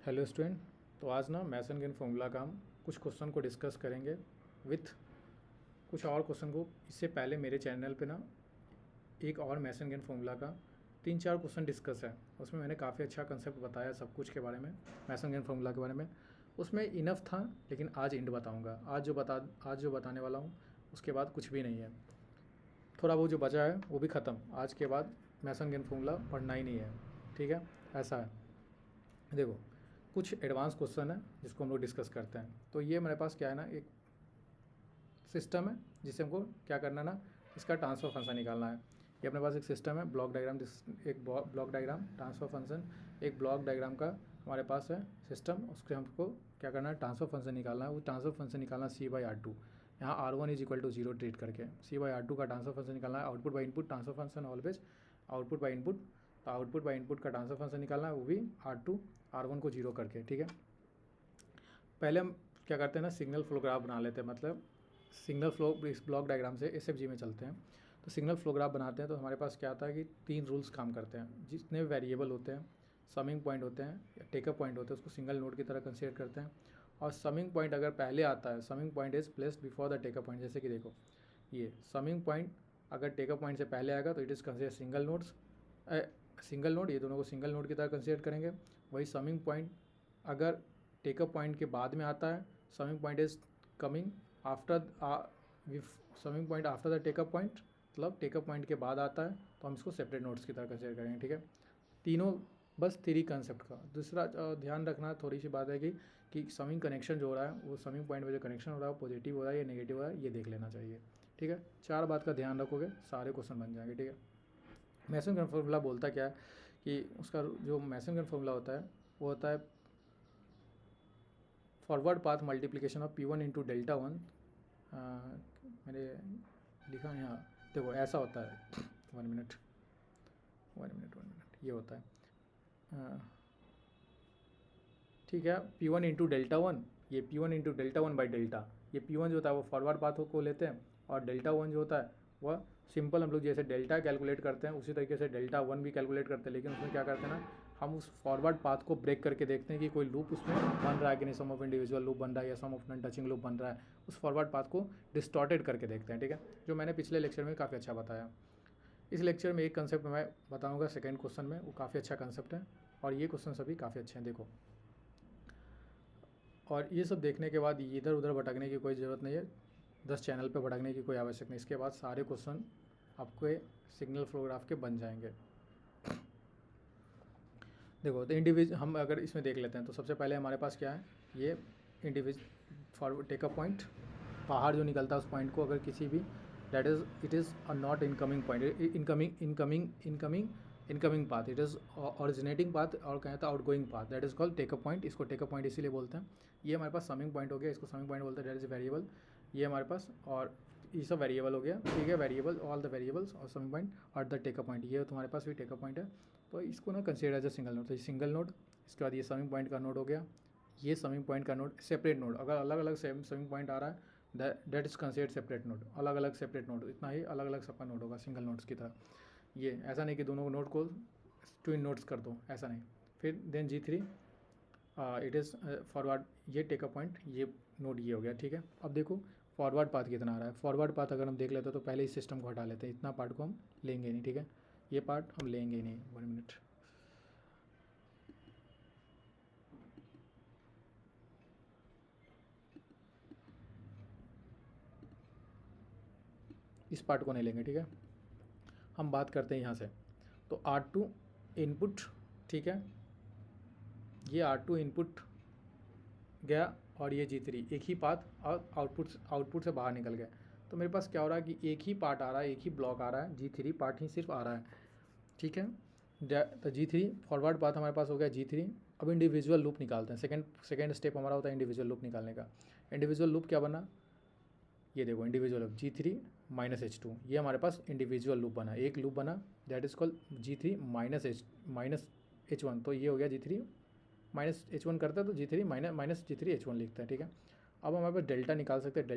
Hello student. तो आज ना मैसन गेन फॉर्मूला का हम कुछ क्वेश्चन को डिस्कस करेंगे विथ कुछ और क्वेश्चन को। इससे पहले मेरे चैनल पे ना एक और मैसन गेन फॉर्मूला का 3-4 क्वेश्चन डिस्कस है। उसमें मैंने काफ़ी अच्छा कंसेप्ट बताया सब कुछ के बारे में, मैसन गेन फॉर्मूला के बारे में। उसमें इनफ था, लेकिन आज इंड बताऊँगा। आज जो बताने वाला हूँ उसके बाद कुछ भी नहीं है। थोड़ा बहुत जो बचा है वो भी ख़त्म। आज के बाद मैसन गेन फॉर्मूला पढ़ना ही नहीं है, ठीक है। ऐसा है, देखो कुछ एडवांस क्वेश्चन है जिसको हम लोग डिस्कस करते हैं। तो ये मेरे पास क्या है ना, एक सिस्टम है जिसे हमको क्या करना है ना, इसका ट्रांसफर फंक्शन निकालना है। ये अपने पास एक सिस्टम है, ब्लॉक डायग्राम, एक ब्लॉक डायग्राम, ट्रांसफर फंक्शन, एक ब्लॉक डायग्राम का हमारे पास है सिस्टम। उसके हमको क्या करना है, ट्रांसफर फंक्शन निकालना है। वो ट्रांसफर फंक्शन निकालना C/R2, यहाँ R1 is equal to 0 treat करके C/R2 का ट्रांसफर फंक्शन निकालना है। Output by input transfer function always output by input. तो आउटपुट बाई इनपुट का ट्रांसफर फंक्शन निकालना है, वो भी R2 R1 को 0 करके, ठीक है। पहले हम क्या करते हैं ना, सिग्नल फ्लो ग्राफ बना लेते हैं। मतलब सिग्नल फ्लो इस ब्लॉक डायग्राम से SFG में चलते हैं। तो सिग्नल फ्लो ग्राफ बनाते हैं तो हमारे पास क्या आता है कि 3 रूल्स काम करते हैं। जितने वेरिएबल होते हैं, समिंग पॉइंट होते हैं या टेकअप पॉइंट होते हैं, उसको सिंगल नोड की तरह कंसीडर करते हैं। और समिंग पॉइंट अगर पहले आता है, summing point is placed before the take up point. जैसे कि देखो, ये समिंग पॉइंट अगर टेकअप पॉइंट से पहले आएगा तो it is consider single node. ये दोनों को सिंगल नोड की तरह कंसीडर करेंगे। वही समिंग पॉइंट अगर टेकअप पॉइंट के बाद में आता है, summing point is coming after summing point after the take up point, मतलब टेकअप पॉइंट के बाद आता है, तो हम इसको सेपरेट नोड्स की तरह कंसीडर करेंगे, ठीक है। तीनों बस थ्री कंसेप्ट का। दूसरा ध्यान रखना थोड़ी सी बात है कि समिंग कनेक्शन जो हो रहा है वो समिंग पॉइंट में जो कनेक्शन हो रहा है पॉजिटिव हो रहा है या नेगेटिव हो रहा है, ये देख लेना चाहिए, ठीक है। 4 बात का ध्यान रखोगे सारे क्वेश्चन बन जाएंगे, ठीक है। मैसन गेन फॉर्मूला बोलता क्या है कि उसका जो मैसन गेन फॉर्मूला होता है वो होता है forward path multiplication of P1 into delta 1। मैंने लिखा है यहाँ, देखो ऐसा होता है। 1 मिनट, ये होता है, ठीक है। P1 इंटू डेल्टा 1, ये P1 into delta 1 by delta. ये P1 जो होता है वो फॉरवर्ड पाथ को लेते हैं, और डेल्टा 1 जो होता है वह सिंपल हम लोग जैसे डेल्टा कैलकुलेट करते हैं उसी तरीके से डेल्टा 1 भी कैलकुलेट करते हैं। लेकिन उसमें क्या करते हैं ना, हम उस फॉरवर्ड पाथ को ब्रेक करके देखते हैं कि कोई लूप उसमें बन रहा है कि नहीं, सम ऑफ इंडिविजुअल लूप बन रहा है या सम ऑफ नॉन टचिंग लूप बन रहा है। उस फॉरवर्ड पाथ को डिस्टॉर्टेड करके देखते हैं, ठीक है। जो मैंने पिछले लेक्चर में काफ़ी अच्छा बताया। इस लेक्चर में एक कंसेप्ट मैं बताऊँगा सेकेंड क्वेश्चन में, वो काफ़ी अच्छा कंसेप्ट है, और ये क्वेश्चन सभी काफ़ी अच्छे हैं, देखो। और ये सब देखने के बाद इधर उधर भटकने की कोई ज़रूरत नहीं है, 10 चैनल पे भटकने की कोई आवश्यक नहीं। इसके बाद सारे क्वेश्चन आपके सिग्नल फ्लो ग्राफ के बन जाएंगे। देखो, तो हम अगर इसमें देख लेते हैं तो सबसे पहले हमारे पास क्या है, ये फॉरवर्ड टेकअप पॉइंट, बाहर जो निकलता है उस पॉइंट को अगर किसी भी it is a not incoming point, incoming path, it is originating path, और कहता है outgoing path, that is called take up point. इसको टेकअप पॉइंट इसीलिए बोलते हैं। ये हमारे पास समिंग पॉइंट हो गया, इसको समिंग पॉइंट बोलते हैं, दैट इज़ वेरिएबल। ये हमारे पास, और ये सब वेरिएबल हो गया, ठीक है। वेरिएबल, ऑल द वेरिएबल्स और समिंग पॉइंट और द टेकअप पॉइंट, ये तुम्हारे पास भी टेकअप पॉइंट है। तो इसको ना consider as a single node. तो ये सिंगल नोड, इसके बाद ये समिंग पॉइंट का नोड हो गया, ये समिंग पॉइंट का नोड, सेपरेट नोड। अगर अलग अलग समिंग पॉइंट आ रहा है that is considered separate node, अलग अलग सेपरेट नोड। इतना ही अलग अलग सबका नोड होगा सिंगल नोड्स की तरह। ये ऐसा नहीं कि दोनों नोड को ट्विन नोड्स कर दो, ऐसा नहीं। फिर then G3 it is forward, ये टेकअप पॉइंट, ये नोड ये हो गया, ठीक है। अब देखो फॉरवर्ड पाथ कितना आ रहा है। फॉरवर्ड पाथ अगर हम देख लेते हैं तो पहले इस सिस्टम को हटा लेते हैं, इतना पार्ट को हम लेंगे नहीं, ठीक है। ये पार्ट हम लेंगे ही नहीं। 1 मिनट, इस पार्ट को नहीं लेंगे, ठीक है। हम बात करते हैं यहाँ से, तो R2 इनपुट, ठीक है। ये R2 इनपुट गया, और ये G3 एक ही पाथ, और आउटपुट से बाहर निकल गया। तो मेरे पास क्या हो रहा है कि एक ही पार्ट आ रहा है, एक ही ब्लॉक आ रहा है, G3 पार्ट ही सिर्फ आ रहा है, ठीक है। तो G3 फॉरवर्ड पाथ हमारे पास हो गया G3। अब इंडिविजुअल लूप निकालते हैं। सेकेंड स्टेप हमारा होता है इंडिविजुअल लूप निकालने का। इंडिविजुअल लूप क्या बना, ये देखो individual loop G3 minus H2, ये हमारे पास इंडिविजुअल लूप बना, एक लूप बना, that is called G3 minus H1। तो ये हो गया G3 माइनस H1 करता है तो G3 माइनस G3 H1 लिखता है, ठीक है। अब हमारे पास डेल्टा निकाल सकते हैं,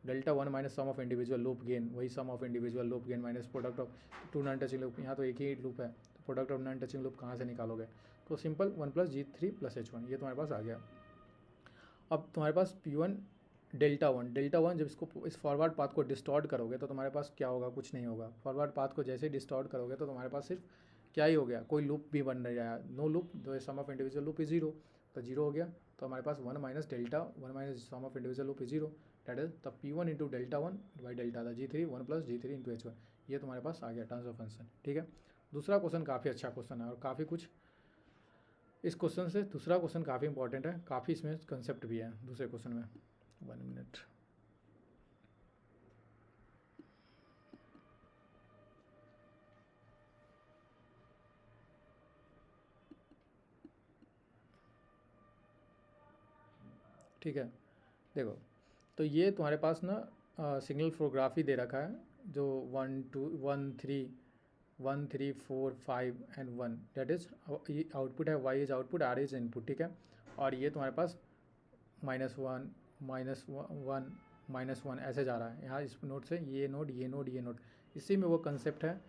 delta 1 minus sum of individual loop gain, वही sum of individual loop gain minus product of two non touching loop. यहाँ तो एक ही लूप है, तो product of non touching loop कहाँ से निकालोगे, तो सिंपल 1 प्लस G3 + H1 ये तुम्हारे पास आ गया। अब तुम्हारे पास P1 डेल्टा वन जब इसको इस फॉरवर्ड पाथ को डिस्टॉर्ट करोगे तो तुम्हारे पास क्या होगा, कुछ नहीं होगा। फॉरवर्ड पाथ को जैसे ही डिस्टॉर्ट करोगे तो तुम्हारे पास सिर्फ क्या ही हो गया, कोई लूप भी बन नहीं रहा, no loop, the sum of individual loop is zero, तो जीरो हो गया। तो हमारे पास 1 minus delta 1 minus sum of individual loop is zero, that is the P1 into delta one by delta था G3 1 plus G3 into H1, ये तुम्हारे पास आ गया ट्रांसफर फंक्शन। ठीक है, दूसरा क्वेश्चन काफ़ी अच्छा क्वेश्चन है और काफ़ी कुछ इस क्वेश्चन से, दूसरा क्वेश्चन काफ़ी इंपॉर्टेंट है, काफ़ी इसमें कंसेप्ट भी है दूसरे क्वेश्चन में। 1 मिनट। ठीक है, देखो तो ये तुम्हारे पास ना सिग्नल फ्लोग्राफी दे रखा है, जो 1 2 1 3 1 3 4 5 एंड 1, दैट इज ये आउटपुट है, y is output, r is input. ठीक है, और ये तुम्हारे पास -1 -1 -1 ऐसे जा रहा है यहाँ इस नोड से, ये नोड ये नोड ये नोड। इसी में वो कंसेप्ट है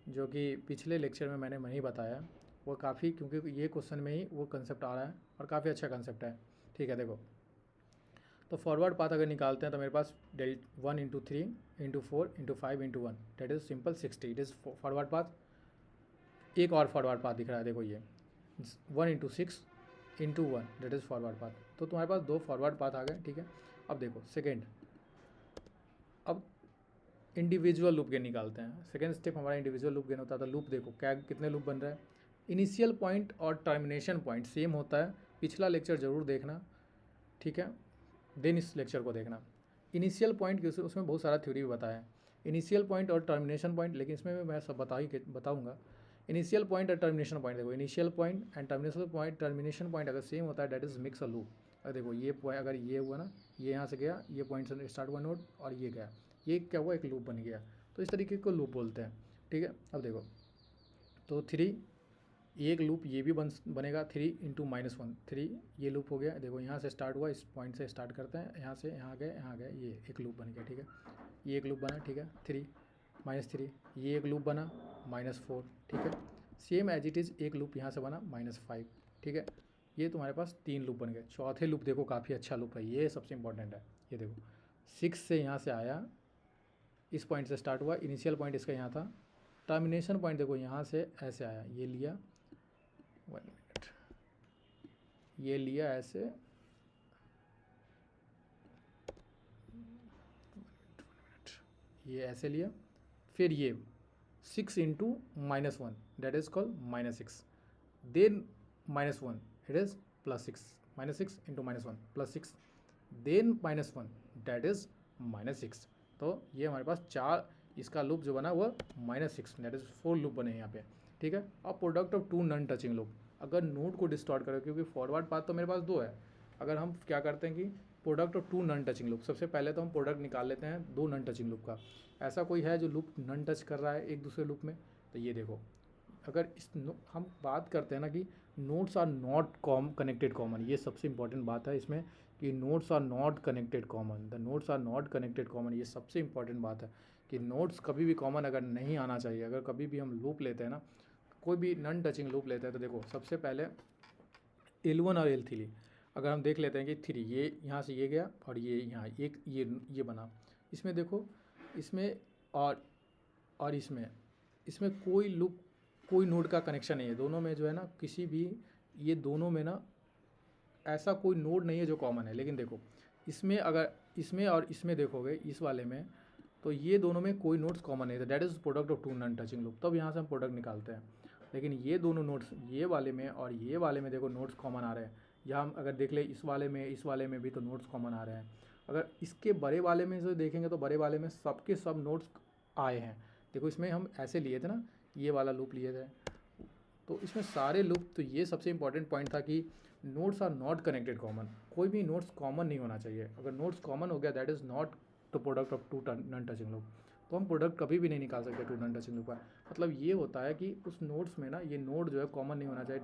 जो कि पिछले लेक्चर में मैंने नहीं बताया, वो काफ़ी, क्योंकि ये क्वेश्चन में ही वो कंसेप्ट आ रहा है और काफ़ी अच्छा कंसेप्ट है। ठीक है, देखो तो फॉरवर्ड पाथ अगर निकालते हैं तो मेरे पास 1 into 3 into 4 into 5 into 1, that is simple 60, it is forward path. एक और फॉरवर्ड पाथ दिख रहा है, देखो ये 1 into 6 into 1, that is forward path. तो तुम्हारे पास दो फॉरवर्ड पाथ आ गए। ठीक है, अब देखो सेकेंड, अब इंडिविजुअल लूप गेन निकालते हैं। सेकेंड स्टेप हमारा इंडिविजुअल लूप गेन होता था। लूप देखो क्या, कितने लूप बन रहा है, इनिशियल पॉइंट और टर्मिनेशन पॉइंट सेम होता है, पिछला लेक्चर ज़रूर देखना। ठीक है, देन इस लेक्चर को देखना। इनिशियल पॉइंट उसमें बहुत सारा थ्योरी भी बताया है, इनिशियल पॉइंट और टर्मिनेशन पॉइंट, लेकिन इसमें भी मैं सब बताऊंगा। इनिशियल पॉइंट और टर्मिनेशन पॉइंट, देखो initial point and termination point अगर सेम होता है, that is mix a loop. अगर देखो ये पॉइंट अगर ये हुआ ना, ये यहाँ से गया, ये पॉइंट से स्टार्ट हुआ नोड और ये गया, ये क्या हुआ, एक लूप बन गया। तो इस तरीके को लूप बोलते हैं। ठीक है, अब देखो तो 3 एक लूप ये भी बनेगा 3 इंटू -1, 3 ये लूप हो गया। देखो यहाँ से स्टार्ट हुआ, इस पॉइंट से स्टार्ट करते हैं, यहाँ से यहाँ गए, ये एक लूप बन गया। ठीक है, ये एक लूप बना। ठीक है, 3 -3, ये एक लूप बना -4। ठीक है, सेम एज इट इज़ एक लूप यहाँ से बना -5। ठीक है, ये तुम्हारे पास 3 लूप बन गए। चौथे लूप देखो काफ़ी अच्छा लूप है, ये सबसे इंपॉर्टेंट है। ये देखो 6 से यहाँ से आया, इस पॉइंट से स्टार्ट हुआ, इनिशियल पॉइंट इसका यहाँ था, टर्मिनेशन पॉइंट देखो यहाँ से ऐसे आया, ये लिया 1 मिनट, ये लिया ऐसे, ये ऐसे लिया, फिर ये 6 into -1, that is called -6, then -1, it is +6, -6 into -1 +6, then -1, that is -6। तो ये हमारे पास 4 इसका लूप जो बना वो -6, डेट इज 4 लूप बने यहाँ पे। ठीक है, अब product of 2 non touching loop, अगर नोड को डिस्टॉर्ट करो, क्योंकि फॉरवर्ड पाथ तो मेरे पास 2 है, अगर हम क्या करते हैं कि product of 2 non touching loop, सबसे पहले तो हम प्रोडक्ट निकाल लेते हैं 2 नॉन टचिंग लूप का। ऐसा कोई है जो लूप नॉन टच कर रहा है एक दूसरे लूप में, तो ये देखो अगर हम बात करते हैं ना कि nodes are not connected common, ये सबसे इंपॉर्टेंट बात है इसमें कि nodes are not connected common, the nodes are not connected common, ये सबसे इंपॉर्टेंट बात है कि नोड्स कभी भी कॉमन अगर नहीं आना चाहिए। अगर कभी भी हम लूप लेते हैं ना, कोई भी नॉन टचिंग लूप लेते हैं, तो देखो सबसे पहले L1 और L3 अगर हम देख लेते हैं कि 3 ये यहाँ से ये गया और ये यहाँ एक ये बना, इसमें देखो इसमें और इसमें कोई लूप, कोई नोड का कनेक्शन नहीं है, दोनों में जो है ना, किसी भी ये दोनों में ना ऐसा कोई नोड नहीं है जो कॉमन है। लेकिन देखो इसमें अगर इसमें और इसमें देखोगे, इस वाले में, तो ये दोनों में कोई नोड्स कॉमन नहीं है, that is product of 2 non touching loop, तब यहाँ से हम प्रोडक्ट निकालते हैं। लेकिन ये दोनों नोड्स, ये वाले में और ये वाले में देखो नोड्स कॉमन आ रहे हैं, या हम अगर देख ले इस वाले में भी तो नोड्स कॉमन आ रहे हैं। अगर इसके बड़े वाले में से देखेंगे तो बड़े वाले में सबके सब नोड्स आए हैं। देखो इसमें हम ऐसे लिए थे ना, ये वाला लूप लिए थे, तो इसमें सारे लूप, तो ये सबसे इंपॉर्टेंट पॉइंट था कि nodes are not connected common, कोई भी नोड्स कॉमन नहीं होना चाहिए। अगर नोड्स कॉमन हो गया, that is not the product of 2 non touching loop, तो हम प्रोडक्ट कभी भी नहीं निकाल सकते 2 नॉन टचिंग लूप का। मतलब ये होता है कि उस नोड्स में ना ये नोड जो है कॉमन नहीं होना चाहिए,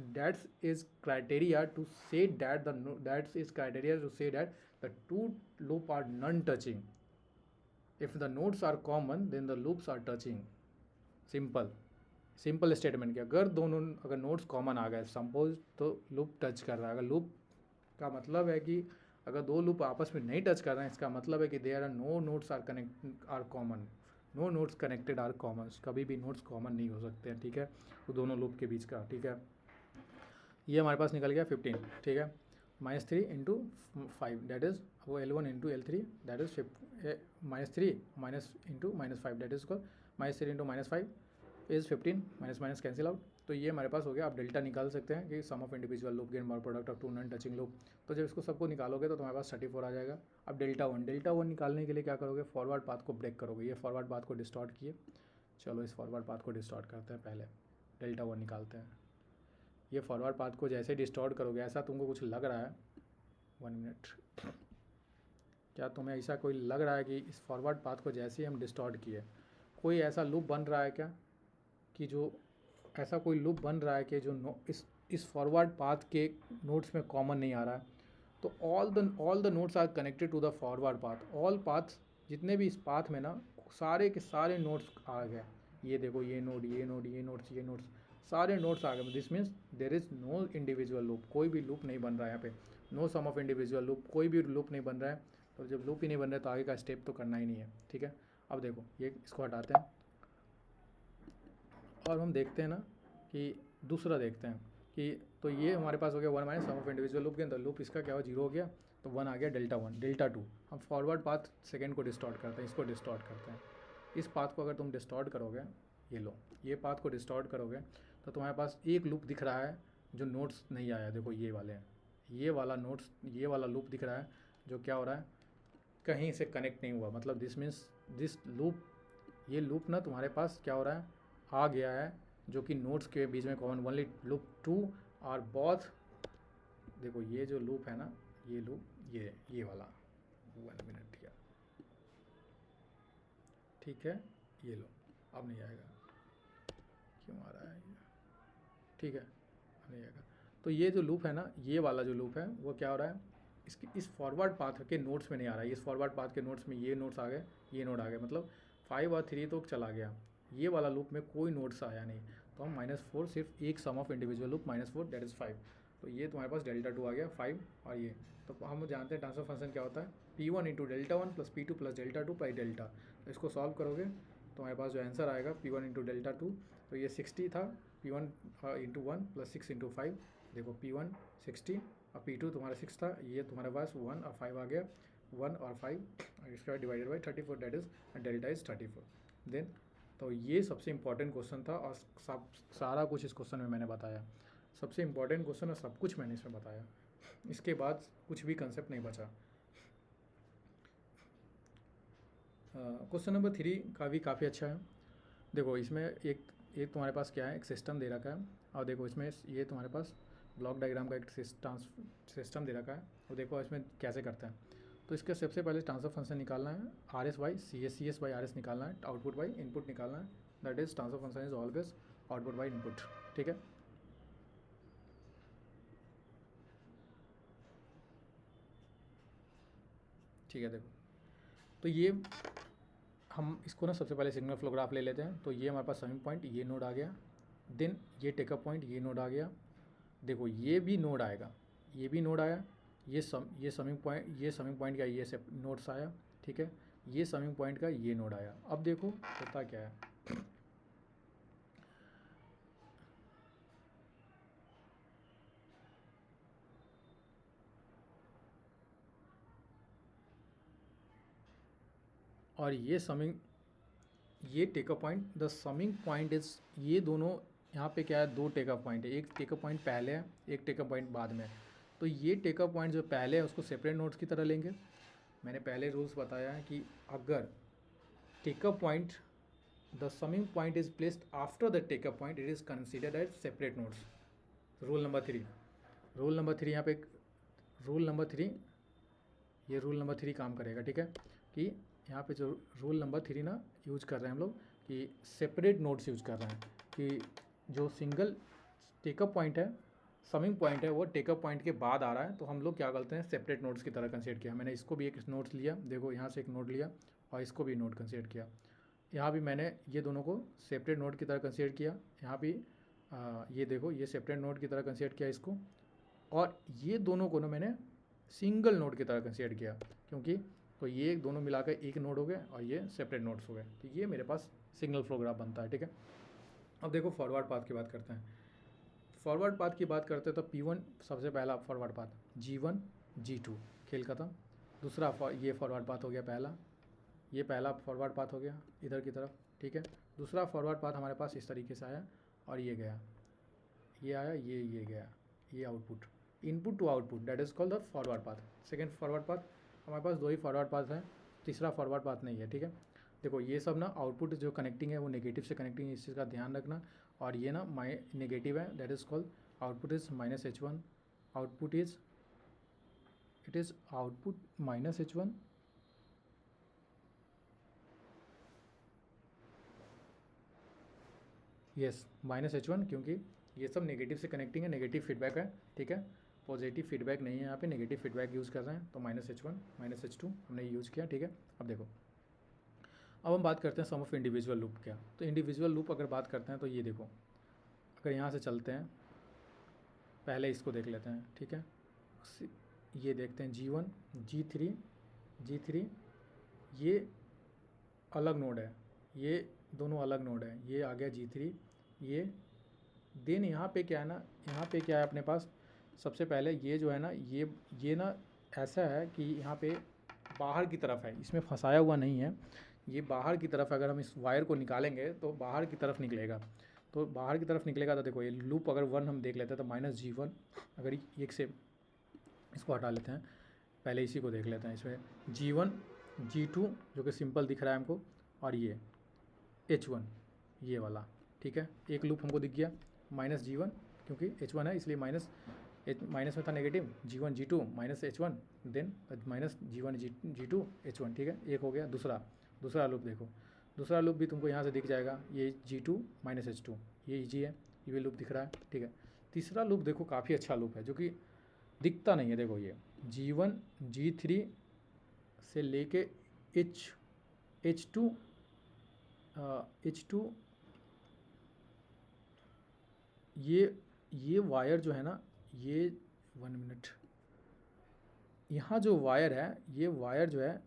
that's is criteria to say that's is criteria to say that the 2 loop are non touching. If the nodes are common, then the loops are touching, simple, simple statement की अगर nodes common आ गए suppose तो loop touch कर रहा है। अगर loop का मतलब है कि अगर दो लूप आपस में नहीं टच कर रहे हैं, इसका मतलब है कि there are no nodes are common, no nodes connected are common. कभी भी नोड्स कॉमन नहीं हो सकते हैं, ठीक है, तो दोनों लूप के बीच का, ठीक है। ये हमारे पास निकल गया 15, ठीक है। -3 इंटू 5 दैट इज़ वो L1 into L3 that is -3 minus into -5 that is -3 into -5 is 15, minus minus cancel out. तो ये हमारे पास हो गया। आप डेल्टा निकाल सकते हैं कि sum of individual loop gain बार product of two non touching loop. तो जब इसको सबको निकालोगे तो तुम्हारे पास 34 आ जाएगा। अब डेल्टा वन निकालने के लिए क्या करोगे, फॉरवर्ड पाथ को ब्रेक करोगे। ये फॉरवर्ड पाथ को डिस्टॉर्ट किए, चलो इस फॉरवर्ड पाथ को डिस्टॉर्ट करते हैं, पहले डेल्टा वन निकालते हैं। ये फॉरवर्ड पाथ को जैसे डिस्टॉर्ट करोगे, ऐसा तुमको कुछ लग रहा है, 1 मिनट, क्या तुम्हें ऐसा कोई लग रहा है कि इस फॉरवर्ड पाथ को जैसे ही हम डिस्टॉर्ट किए कोई ऐसा लूप बन रहा है क्या, कि जो ऐसा कोई लूप बन रहा है कि जो इस फॉरवर्ड पाथ के नोड्स में कॉमन नहीं आ रहा है? तो all the nodes are connected to the forward path. All paths जितने भी इस पाथ में ना, सारे के सारे नोड्स आ गए। ये देखो, ये नोड, ये नोड, ये नोड्स, ये नोड्स, सारे नोड्स आ गए। This means there is no individual loop, कोई भी लूप नहीं बन रहा है यहाँ पे। No sum of individual loop, कोई भी लूप नहीं बन रहा है। तो जब लूप ही नहीं बन रहा है तो आगे का स्टेप तो करना ही नहीं है, ठीक है। अब देखो, ये इसको हटाते हैं और हम देखते हैं ना कि दूसरा देखते हैं कि, तो ये हमारे पास हो गया 1 minus sum of individual loop के अंदर लूप इसका क्या हो, 0 हो गया, तो 1 आ गया डेल्टा 1, डेल्टा 2। हम फॉरवर्ड पाथ सेकेंड को डिस्टॉर्ट करते हैं, इसको डिस्टॉर्ट करते हैं। इस पाथ को अगर तुम डिस्टॉर्ट करोगे, ये लो, ये पाथ को डिस्टॉर्ट करोगे तो तुम्हारे पास एक लूप दिख रहा है जो नोट्स नहीं आया। देखो ये वाले हैं, ये वाला नोट्स, ये वाला लूप दिख रहा है जो क्या हो रहा है, कहीं से कनेक्ट नहीं हुआ। मतलब दिस मीन्स दिस लूप, ये लूप ना तुम्हारे पास क्या हो रहा है, आ गया है, जो कि नोड्स के बीच में कॉमन। ओनली लूप 2 और बोथ। देखो ये जो लूप है ना, ये लूप, ये वाला, 1 मिनट किया, ठीक है, ये लो, अब नहीं आएगा, क्यों आ रहा है ये, ठीक है, अब नहीं आएगा। तो ये जो लूप है ना, ये वाला जो लूप है वो क्या हो रहा है, इस फॉरवर्ड पाथ के नोड्स में नहीं आ रहा है। इस फॉरवर्ड पाथ के नोड्स में ये नोड्स आ गए, ये नोड आ गए, मतलब 5 और 3 तो चला गया। ये वाला लूप में कोई नोड्स आया नहीं, तो हम -4, सिर्फ एक sum of individual loop -4 that is 5। तो ये तुम्हारे पास डेल्टा 2 आ गया, 5 और ये। तो हम जानते हैं ट्रांसफर फंक्शन क्या होता है, P1 into delta 1 plus P2 plus delta 2 by delta. तो इसको सॉल्व करोगे तो हमारे पास जो आंसर आएगा P1 इंटू डेल्टा 2, तो ये 60 था, P1 इंटू 1 प्लस 6 इंटू 5। देखो P1 60 और P2 तुम्हारा 6 था, ये तुम्हारे पास 1 और 5 आ गया, 1 और 5 और इसका divided by 34 that is delta is 34। Then तो ये सबसे इम्पॉर्टेंट क्वेश्चन था और सारा कुछ इस क्वेश्चन में मैंने बताया। सबसे इम्पॉर्टेंट क्वेश्चन और सब कुछ मैंने इसमें बताया। इसके बाद कुछ भी कंसेप्ट नहीं बचा। क्वेश्चन नंबर 3 का भी काफ़ी अच्छा है। देखो इसमें एक तुम्हारे पास क्या है, एक सिस्टम दे रखा है, और देखो इसमें ये तुम्हारे पास ब्लॉक डायग्राम का एक सिस्टम दे रखा है, और देखो इसमें कैसे करते हैं। तो इसके सबसे पहले ट्रांसफर फंक्शन निकालना है, RS by CS by RS निकालना है, आउटपुट बाई इनपुट निकालना है। That is transfer function is always output by input, ठीक है। ठीक है, देखो तो ये हम इसको ना सबसे पहले सिग्नल फ्लो ग्राफ ले लेते हैं। तो ये हमारे पास समिंग पॉइंट, ये नोड आ गया, देन ये टेकअप पॉइंट, ये नोड आ गया। देखो ये भी नोड आएगा, ये भी नोड आया, ये समिंग पॉइंट का ये सब नोड्स आया, ठीक है। ये समिंग पॉइंट का ये नोड आया। अब देखो होता क्या है, और ये take up point, the summing point is, ये दोनों यहाँ पे क्या है, दो टेकअप पॉइंट है, एक टेकअप पॉइंट पहले है, एक टेकअप पॉइंट बाद में। तो ये टेकअप पॉइंट जो पहले है उसको सेपरेट नोड्स की तरह लेंगे। मैंने पहले रूल्स बताया है कि अगर take up point, the summing point is placed after the take up point, it is considered as separate nodes. Rule number 3 यहाँ पे रूल नंबर 3, ये रूल नंबर 3 काम करेगा, ठीक है। कि यहाँ पे जो रूल नंबर 3 ना यूज कर रहे हैं हम लोग, कि सेपरेट नोड्स यूज कर रहे हैं, कि जो सिंगल टेकअप पॉइंट है, समिंग पॉइंट है, वो टेकअप पॉइंट के बाद आ रहा है, तो हम लोग क्या करते हैं, सेपरेट नोड्स की तरह कंसीडर किया। मैंने इसको भी एक नोड लिया, देखो यहाँ से एक नोड लिया और इसको भी नोड कंसीडर किया। यहाँ भी मैंने ये दोनों को सेपरेट नोड की तरह कंसीडर किया, यहाँ भी ये देखो ये सेपरेट नोड की तरह कंसीडर किया इसको, और ये दोनों को ना मैंने सिंगल नोड की तरह कंसीडर किया, क्योंकि तो ये दोनों मिलाकर एक नोड हो गए और ये सेपरेट नोड्स हो गए, तो ये मेरे पास सिग्नल फ्लो ग्राफ बनता है। ठीक है, अब देखो फॉरवर्ड पाथ की बात करते हैं। फॉरवर्ड पाथ की बात करते हैं तो P1 सबसे पहला फॉरवर्ड पाथ, G1 G2 खेल खत्म। दूसरा ये फॉरवर्ड पाथ हो गया पहला, ये पहला फॉरवर्ड पाथ हो गया इधर की तरफ। ठीक है, दूसरा फॉरवर्ड पाथ हमारे पास इस तरीके से आया और ये गया, ये आया, ये गया, ये output, input to output, that is called the forward path. Second forward path, हमारे पास 2 ही फॉरवर्ड पाथ है, तीसरा फॉरवर्ड पाथ नहीं है। ठीक है, देखो ये सब ना आउटपुट जो कनेक्टिंग है वो नेगेटिव से कनेक्टिंग है, इस चीज़ का ध्यान रखना। और ये ना नेगेटिव है, that is called output is -H1, output is it is output -H1, yes -H1, क्योंकि ये सब नेगेटिव से कनेक्टिंग है, नेगेटिव फीडबैक है। ठीक है, पॉजिटिव फीडबैक नहीं है, यहाँ पे नेगेटिव फीडबैक यूज़ कर रहे हैं, तो -H1 -H2 हमने यूज़ किया। ठीक है, अब देखो अब हम बात करते हैं सम ऑफ इंडिविजुअल लूप क्या। तो इंडिविजुअल लूप अगर बात करते हैं तो ये देखो, अगर यहाँ से चलते हैं, पहले इसको देख लेते हैं। ठीक है, ये देखते हैं G1 G3 ये अलग नोड है, ये दोनों अलग नोड है, ये आ गया G3 ये। देन यहाँ पे क्या है ना, यहाँ पे क्या है अपने पास, सबसे पहले ये जो है ना ये ना ऐसा है कि यहाँ पे बाहर की तरफ है, इसमें फंसाया हुआ नहीं है, ये बाहर की तरफ, अगर हम इस वायर को निकालेंगे तो बाहर की तरफ निकलेगा। तो बाहर की तरफ निकलेगा तो देखो ये लूप अगर 1 हम देख लेते हैं तो -G1, अगर एक से इसको हटा लेते हैं, पहले इसी को देख लेते हैं, इसमें G1 G2 जो कि सिंपल दिख रहा है हमको, और ये H1 ये वाला। ठीक है, एक लूप हमको दिख गया -G1, क्योंकि H1 है इसलिए माइनस में था negative, G1 G2 -H1, then -G1 G2 H1। ठीक है, एक हो गया। दूसरा लूप देखो, दूसरा लूप भी तुमको यहाँ से दिख जाएगा, ये G2 -H2 ये ईजी है, ये भी लूप दिख रहा है। ठीक है, तीसरा लूप देखो काफ़ी अच्छा लूप है जो कि दिखता नहीं है, देखो ये G1 G3 से लेके H2 ये वायर जो है ना, ये 1 मिनट, यहाँ जो वायर है, ये वायर जो है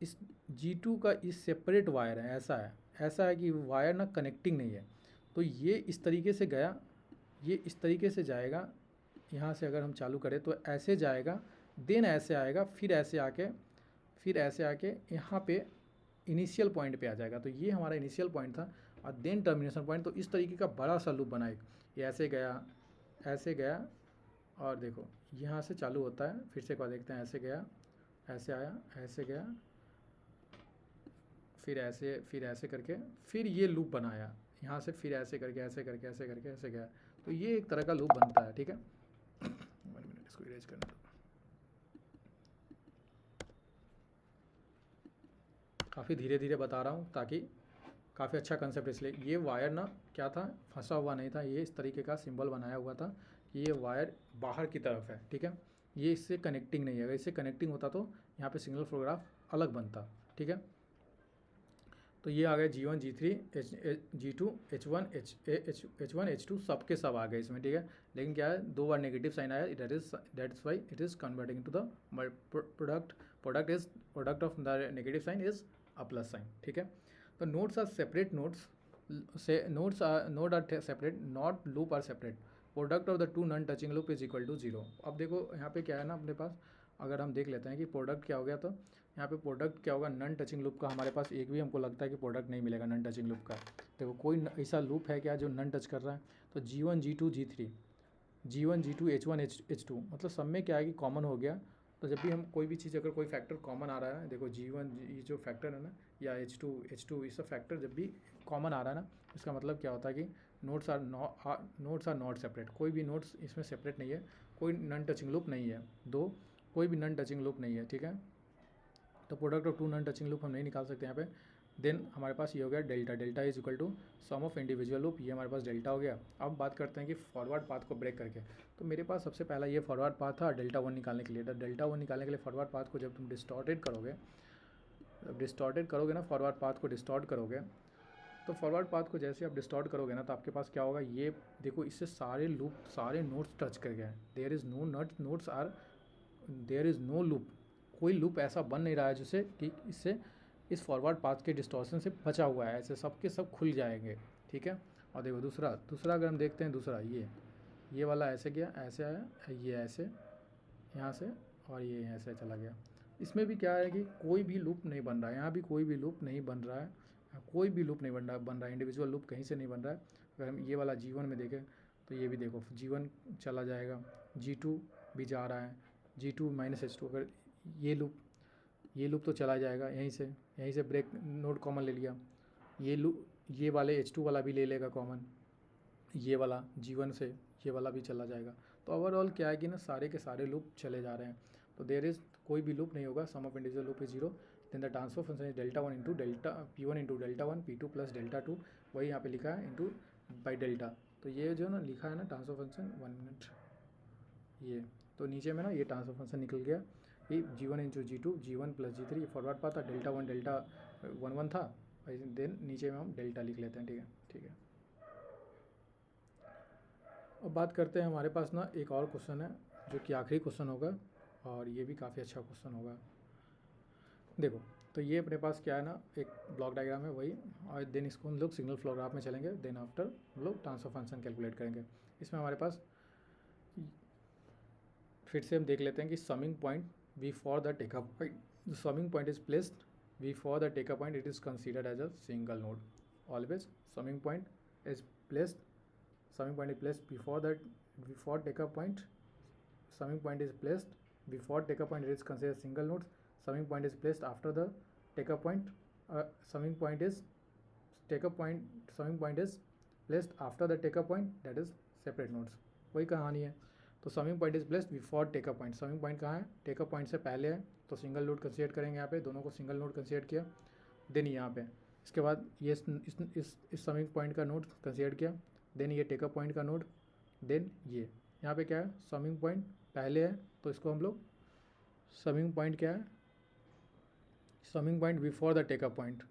इस G2 का इस सेपरेट वायर है, ऐसा है कि वायर ना कनेक्टिंग नहीं है। तो ये इस तरीके से गया, ये इस तरीके से जाएगा, यहाँ से अगर हम चालू करें तो ऐसे जाएगा, देन ऐसे आएगा, फिर ऐसे आके यहाँ पे इनिशियल पॉइंट पे आ जाएगा। तो ये हमारा इनिशियल पॉइंट था और देन टर्मिनेशन पॉइंट। तो इस तरीके का बड़ा सा लूप बना, एक ये ऐसे गया और देखो यहाँ से चालू होता है, फिर से एक बार देखते हैं, ऐसे गया, ऐसे आया, ऐसे गया, फिर ऐसे करके फिर ये लूप बनाया यहाँ से, फिर ऐसे करके ऐसे गया। तो ये एक तरह का लूप बनता है। ठीक है, 1 मिनट इसको इरेज करने दो, काफ़ी धीरे धीरे बता रहा हूँ ताकि काफ़ी अच्छा कंसेप्ट। इसलिए ये वायर ना क्या था, फंसा हुआ नहीं था, ये इस तरीके का सिंबल बनाया हुआ था कि ये वायर बाहर की तरफ है। ठीक है, ये इससे कनेक्टिंग नहीं है, अगर इससे कनेक्टिंग होता तो यहाँ पे सिग्नल फ्लो ग्राफ अलग बनता। ठीक है, तो ये आ गए G1 G3 G2 H1 H2 सब के सब आ गए इसमें। ठीक है, लेकिन क्या है, 2 बार नेगेटिव साइन आया, that's why it is converting to the product of the negative sign is a plus sign. ठीक है, तो nodes are separate, node are separate, not loop are separate, product of the 2 non touching loop is equal to 0। अब देखो यहाँ पे क्या है ना अपने पास, अगर हम देख लेते हैं कि प्रोडक्ट क्या हो गया, तो यहाँ पे प्रोडक्ट क्या होगा, नॉन टचिंग लूप का हमारे पास एक भी हमको लगता है कि प्रोडक्ट नहीं मिलेगा नॉन टचिंग लूप का। देखो कोई ऐसा लूप है क्या जो नॉन टच कर रहा है, तो G1 G2 G2 H1 H2 मतलब सब में क्या है कि कॉमन हो गया। तो जब भी हम कोई भी चीज़, अगर कोई फैक्टर कॉमन आ रहा है, देखो G1 ये जो फैक्टर है ना, या H2 ये सब फैक्टर जब भी कॉमन आ रहा है ना, इसका मतलब क्या होता है कि नोड्स आर नॉट सेपरेट, कोई भी नोड्स इसमें सेपरेट नहीं है, कोई नॉन टचिंग लूप नहीं है, कोई भी नॉन टचिंग लूप नहीं है। ठीक है, तो product of 2 non touching loop हम नहीं निकाल सकते यहाँ पे। देन हमारे पास ये हो गया delta is equal to sum of individual loop, ये हमारे पास डेल्टा हो गया। अब बात करते हैं कि फॉरवर्ड पाथ को ब्रेक करके, तो मेरे पास सबसे पहला ये फॉरवर्ड पाथ था डेल्टा 1 निकालने के लिए। तो डेल्टा 1 निकालने के लिए फॉरवर्ड पाथ को जब तुम डिस्टॉर्टेड करोगे ना, फॉरवर्ड पाथ को डिस्टॉर्ट करोगे तो फॉरवर्ड पाथ को जैसे आप डिस्टॉर्ट करोगे ना, तो आपके पास क्या होगा, ये देखो इससे सारे लूप सारे नोड्स टच कर गए हैं। There is no nodes are, there is no loop, कोई लूप ऐसा बन नहीं रहा है जिससे कि इससे इस फॉरवर्ड पाथ के डिस्टॉर्शन से बचा हुआ है, ऐसे सब के सब खुल जाएंगे, ठीक है। और देखो दूसरा अगर हम देखते हैं, दूसरा ये वाला ऐसे गया, ऐसे आया, ये ऐसे यहाँ से, और ये ऐसे चला गया। इसमें भी क्या है कि कोई भी लूप नहीं बन रहा है, यहाँ भी कोई भी लूप नहीं बन रहा है, कोई भी लूप नहीं बन रहा है, इंडिविजुअल लूप कहीं से नहीं बन रहा है। अगर हम ये वाला G1 में देखें तो ये भी देखो G1 चला जाएगा, G2 भी जा रहा है, G2 माइनस H2, अगर ये लूप तो चला जाएगा, यहीं से ब्रेक नोड कॉमन ले लिया, ये वाले H2 वाला भी ले लेगा कॉमन, ये वाला G1 से ये वाला भी चला जाएगा। तो ओवरऑल क्या है कि ना सारे के सारे लूप चले जा रहे हैं, तो देयर इज़ कोई भी लूप नहीं होगा, sum of individual loop is 0, then the transfer function is delta 1 into delta P1 into delta 1 P2 plus delta 2, वही यहाँ पे लिखा है इंटू बाई डेल्टा। तो ये जो ना लिखा है ना ट्रांसफर फंक्शन 1 मिनट, ये तो नीचे में ना ये ट्रांसफर फंक्शन निकल गया, ये G1 into G2 G1 plus G3, ये फॉरवर्ड पाथ था, डेल्टा 1 था, देन नीचे में हम डेल्टा लिख लेते हैं, ठीक है। अब बात करते हैं, हमारे पास ना एक और क्वेश्चन है जो कि आखिरी क्वेश्चन होगा, और ये भी काफ़ी अच्छा क्वेश्चन होगा। देखो तो ये अपने पास क्या है ना, एक ब्लॉक डायग्राम है वही, और देन इसको हम लोग सिग्नल फ्लो ग्राफ में चलेंगे, देन आफ्टर हम लोग ट्रांसफर फंक्शन कैलकुलेट करेंगे। इसमें हमारे पास फिर से हम देख लेते हैं कि summing point before the take up point, the summing point is placed before the take up point, it is considered as a single node always. Summing point is placed, summing point is placed before take-up point, summing point is placed before take-up point, it is considered single nodes. Summing point is placed after the take-up point, summing point is placed after the take-up point, that is separate nodes, वही कहानी है। तो summing point is placed before take up point, summing point कहाँ है, take up point से पहले है, तो सिंगल नोड कंसीडर करेंगे यहाँ पे, दोनों को सिंगल नोड कंसीडर किया, देन यहाँ पे इसके बाद ये इस समिंग पॉइंट का नोड कंसीडर किया, देन ये टेकअप पॉइंट का नोड, देन ये यहाँ पे क्या है, समिंग पॉइंट पहले है, तो इसको हम लोग समिंग पॉइंट क्या है, summing point before the take up point,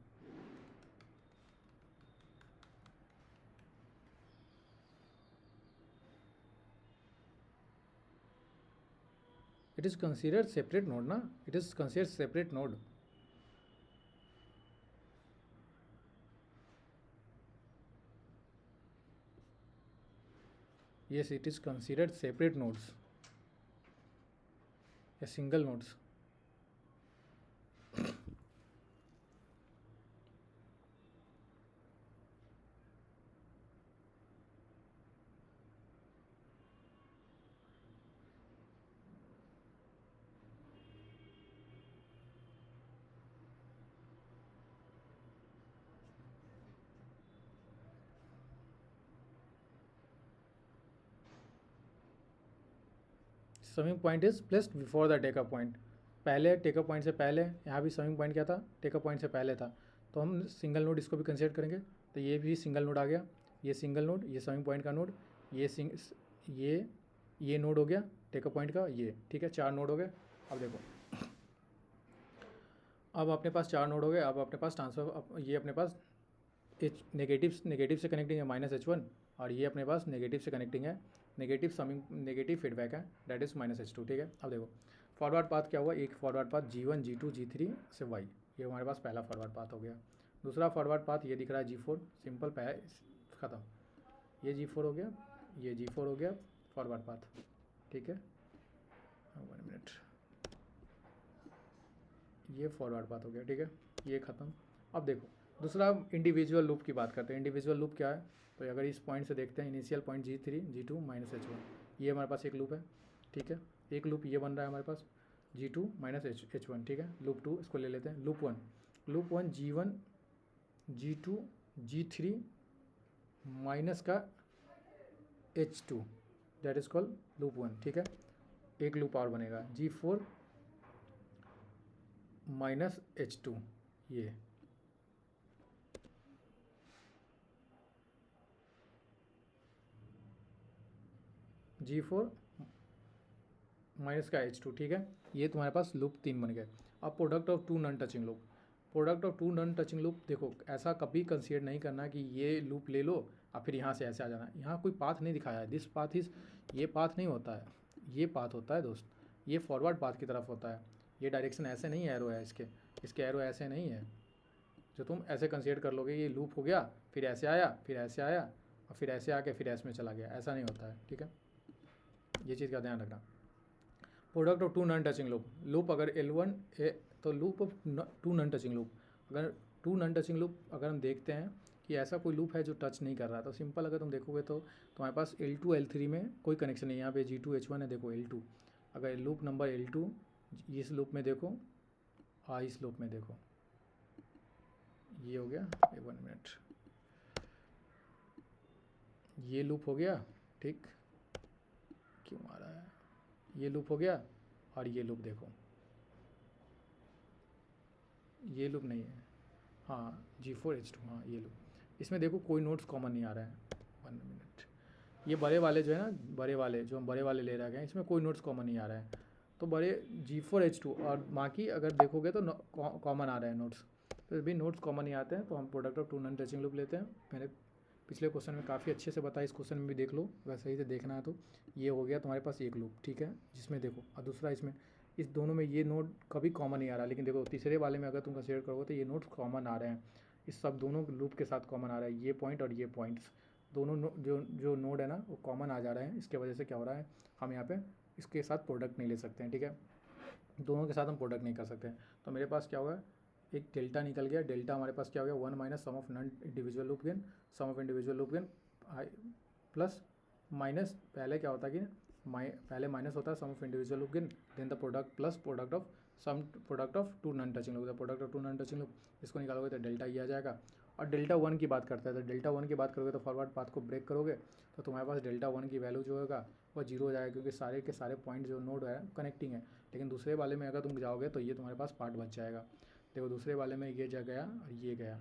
it is considered separate node ना, it is considered separate node, yes it is considered separate nodes, a single nodes। Summing point is placed before the take up point, पहले takeoff point से पहले, यहाँ भी summing point क्या था, take up point से पहले था, तो हम सिंगल नोड इसको भी कंसीडर करेंगे, तो ये भी सिंगल नोड आ गया, ये सिंगल नोड, ये समिंग पॉइंट का नोड, ये नोड हो गया टेकअप पॉइंट का, ये ठीक है, 4 नोड हो गए। अब देखो अब अपने पास 4 नोड हो गए, अब अपने पास ट्रांसफर, ये अपने पास नेगेटिव से कनेक्टिंग है -H1, और ये अपने पास नेगेटिव से कनेक्टिंग है, नेगेटिव फीडबैक है, दैट इज़ -H2, ठीक है। अब देखो फॉरवर्ड पाथ क्या हुआ, एक forward path G1 G2 G3 से Y, ये हमारे पास पहला फॉरवर्ड पाथ हो गया। दूसरा फॉरवर्ड पाथ ये दिख रहा है G4, सिंपल ख़त्म, ये G4 हो गया, ये G4 हो गया फॉरवर्ड पाथ, ठीक है। 1 मिनट, ये फॉरवर्ड पाथ हो गया, ठीक है, ये ख़त्म। अब देखो दूसरा इंडिविजुअल लूप की बात करते हैं, इंडिविजुअल लूप क्या है, तो अगर इस पॉइंट से देखते हैं, initial point G3 G2 -H1, ये हमारे पास एक लूप है, ठीक है, एक लूप ये बन रहा है हमारे पास G2 -H1, ठीक है। लूप 2 इसको ले लेते हैं, loop 1 G1 G2 G3 minus का H2, that is called loop 1, ठीक है। एक लूप और बनेगा G4 -H2, ये G4 माइनस का H2, ठीक है, ये तुम्हारे पास लूप 3 बन गए। अब product of 2 non touching loop, product of two non touching loop, देखो ऐसा कभी कंसीडर नहीं करना कि ये लूप ले लो और फिर यहाँ से ऐसे आ जाना। यहाँ कोई पाथ नहीं दिखाया है, दिस पाथ इज, ये पाथ नहीं होता है, ये पाथ होता है दोस्त, ये फॉरवर्ड पाथ की तरफ होता है। ये डायरेक्शन ऐसे नहीं, एरो है इसके एरो ऐसे नहीं है जो तुम ऐसे कंसीडर कर लोगे ये लूप हो गया, फिर ऐसे आया, फिर ऐसे आया और फिर ऐसे आके फिर ऐसे में चला गया, ऐसा नहीं होता है। ठीक है, ये चीज़ का ध्यान रखना। Product of two non touching loop, loop अगर L1 है तो loop of two non touching loop, अगर टू नॉन टचिंग लूप अगर हम देखते हैं कि ऐसा कोई लूप है जो टच नहीं कर रहा, तो सिंपल अगर तुम देखोगे तो तुम्हारे पास L2 L3 में कोई कनेक्शन नहीं है। यहाँ पे G2 H1 है, देखो L2, अगर लूप नंबर L2 इस लूप में देखो इस लूप में देखो, ये हो गया, 1 मिनट, ये लूप हो गया, ठीक, क्यों आ रहा है, ये लूप हो गया और ये लूप देखो, ये लूप नहीं है, हाँ G4 H2, हाँ ये लूप, इसमें देखो कोई नोट्स कॉमन नहीं आ रहा है। 1 मिनट, ये बड़े वाले जो है ना, बड़े वाले जो हम बड़े वाले ले रहे हैं, इसमें कोई नोट्स कॉमन नहीं आ रहा है, तो बड़े G4 H2 और बाकी अगर देखोगे तो कॉमन आ रहे हैं नोट्स, तो भी नोट्स कॉमन नहीं आते हैं, तो हम product of two non touching loop लेते हैं। मैंने पिछले क्वेश्चन में काफ़ी अच्छे से बताया, इस क्वेश्चन में भी देख लो अगर सही से देखना है तो। ये हो गया तुम्हारे पास एक लूप, ठीक है, जिसमें देखो, और दूसरा इसमें, इस दोनों में ये नोड कभी कॉमन नहीं आ रहा, लेकिन देखो तीसरे वाले में अगर तुम कंसिडर करोगे तो ये नोड्स कॉमन आ रहे हैं, इस सब दोनों लूप के साथ कॉमन आ रहा है, ये पॉइंट और ये पॉइंट्स दोनों जो नोड है ना वो कॉमन आ जा रहे हैं। इसके वजह से क्या हो रहा है, हम यहाँ पे इसके साथ प्रोडक्ट नहीं ले सकते हैं, ठीक है, दोनों के साथ हम प्रोडक्ट नहीं कर सकते हैं। तो मेरे पास क्या होगा, एक डेल्टा निकल गया, डेल्टा हमारे पास क्या हो गया, 1 minus sum of non individual loop gain, sum of individual loop gain plus minus, पहले क्या होता है कि पहले माइनस होता है sum of individual loop gain, then the product plus product of sum product of two non touching loop, the product of two non touching loop, इसको निकालोगे तो डेल्टा ये आ जाएगा। और डेल्टा 1 की बात करता है, तो डेल्टा 1 की बात करोगे तो फॉरवर्ड पाथ को ब्रेक करोगे तो तुम्हारे पास डेल्टा 1 की वैल्यू जो होगा वो 0 हो जाएगा, क्योंकि सारे के सारे पॉइंट जो नोड है कनेक्टिंग है। लेकिन दूसरे वाले में अगर तुम जाओगे तो ये तुम्हारे पास पार्ट बच जाएगा, देखो दूसरे वाले में ये गया और ये गया,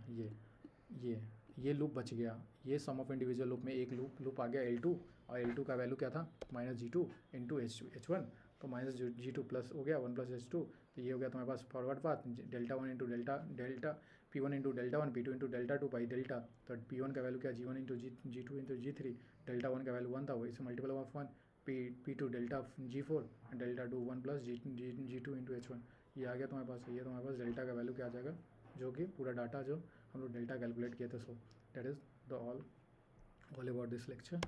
ये लूप बच गया, ये सम ऑफ इंडिविजुअल लूप में एक लूप आ गया L2, और L2 का वैल्यू क्या था, माइनस G2 इंटू H1, तो माइनस G2 प्लस हो गया 1 प्लस H2, तो ये हो गया तुम्हारे पास forward path, delta 1 into delta P1 into delta 1 P2 into delta 2 by delta, तो P1 का वैल्यू क्या, G1 into G2 into G3, delta 1 का वैल्यू 1 था, वही से multiple of 1, P2 delta G4 delta 2 1 plus G2 into H1, ये आ गया तुम्हारे पास। ये तुम्हारे पास डेल्टा का वैल्यू क्या आ जाएगा, जो कि पूरा डाटा जो हम लोग डेल्टा कैलकुलेट किए थे। So that is the all about this lecture.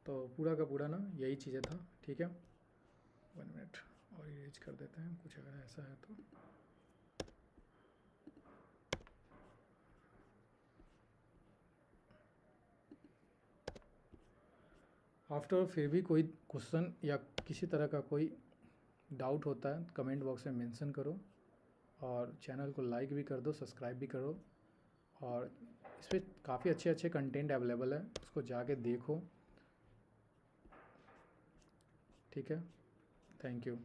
तो पूरा का पूरा ना यही चीज़ें था, ठीक है। 1 मिनट और इरेज कर देते हैं कुछ अगर ऐसा है तो। आफ्टर फिर भी कोई क्वेश्चन या किसी तरह का कोई डाउट होता है कमेंट बॉक्स में मेंशन करो, और चैनल को लाइक भी कर दो, सब्सक्राइब भी करो, और इस पर काफ़ी अच्छे कंटेंट अवेलेबल है, उसको जाके देखो, ठीक है। Thank you.